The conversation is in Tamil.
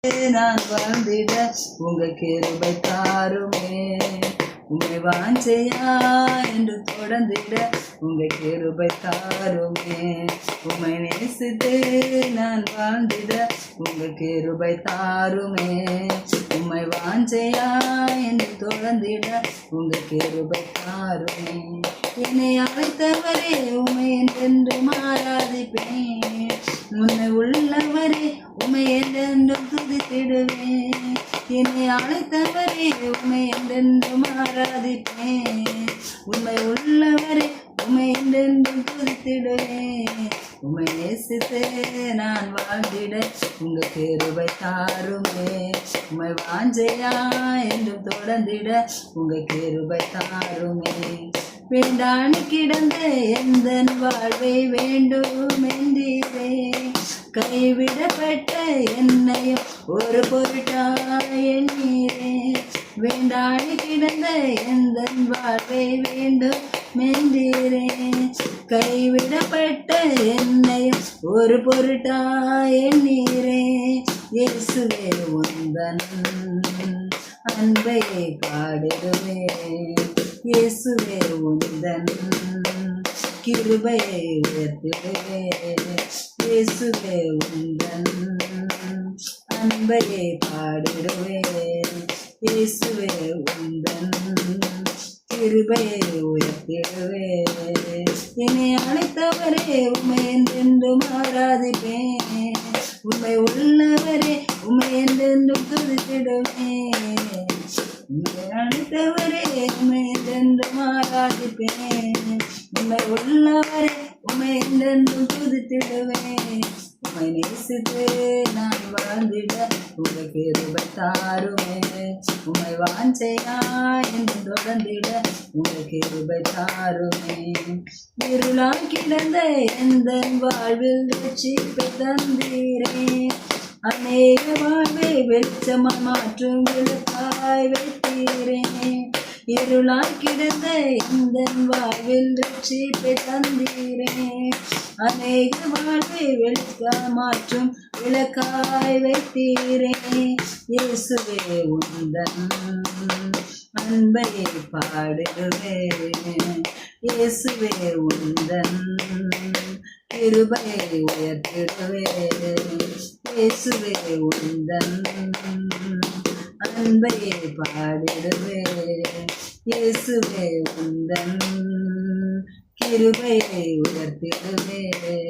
நான் வாழ்ந்திட உங்க கிருபை தாருமே. உம்மை வாஞ்சையா என்று தொடர்ந்திட உங்க கிருபை தாருமே. உம்மை நேசித்து நான் வாழ்ந்திட உங்க கிருபை தாருமே. உம்மை வாஞ்சையா என்று தொடர்ந்திட உங்க கிருபை தாருமே. என்னை அழைத்தவரே உம்மை என்றென்று ஆராதிப்பேன். உன்னை உள்ளவரே உம்மை என்றென்றும் துதித்திடுவேன். என்னை அழைத்தவரே உம்மை என்றென்றும் ஆராதிப்பேன். உண்மை உள்ளவரே உம்மை என்றென்றும் துதித்திடுவேன். உம்மை நேசித்து நான் வாழ்ந்திட உங்க கிருபை தாருமே. உம்மை வாஞ்சையா என்றும் தொடர்ந்திட உங்க கிருபை தாருமே. வேண்டான்னு கிடந்த எந்த வாழ்வை வேண்டும் என்றீரே. கைவிடப்பட்ட என்னையும் ஒரு பொருட்டாய் எண்ணீரே. வேண்டான்னு கிடந்த எந்த வாழ்வை வேண்டும் மென்றீரே. கைவிடப்பட்ட என்னையும் ஒரு பொருட்டாய் எண்ணீரே. இயேசுவே உந்தன் அன்பை பாடிடுவேன். இயேசுவே உந்தன் கிருபையை உயர்த்திடுவேன். இயேசுவே உந்தன் அன்பையை பாடிடுவேன். இயேசுவே உந்தன் கிருபையை உயர்த்திடுவேன். என்னை அழைத்தவரே உம்மை என்றென்றும் ஆராதிப்பேன். உண்மை உள்ளவரே உம்மை என்றென்றும் துதித்திடுவேன். உம்மை அழைத்தவரே உம்மை என்றென்றும் ஆராதிப்பேன். உம்மை உள்ளவரே உம்மை என்றென்றும் துதித்திடுவேன். உம்மை நேசித்து நான் வாழ்ந்திட உங்க கிருபை தாருமே. உம்மை வாஞ்சையா என்று தொடர்ந்திட உங்க கிருபை தாருமே. இருளாய் கிடந்த எந்த வாழ்வில் ரட்சிப்பை தந்தீரே. அநேக வாழ்வை வெளிச்சமாய் மாற்றும் விளக்காய் வைத்தீரே. இருளாய் கிடந்த எந்த வாழ்வில் ரட்சிப்பை தந்தீரே. அநேக வாழ்வை வெளிச்சமாய் மாற்றும் விளக்காய் வைத்தீரே. இயேசுவே உந்தன் அன்பை பாடிடுவேன். இயேசுவே உந்தன் கிருபையை உயர்த்திடுவேன். இயேசுவே உந்தன் அன்பை பாடிடுவேன். இயேசுவே உந்தன் கிருபையை உயர்த்திடுவேன்.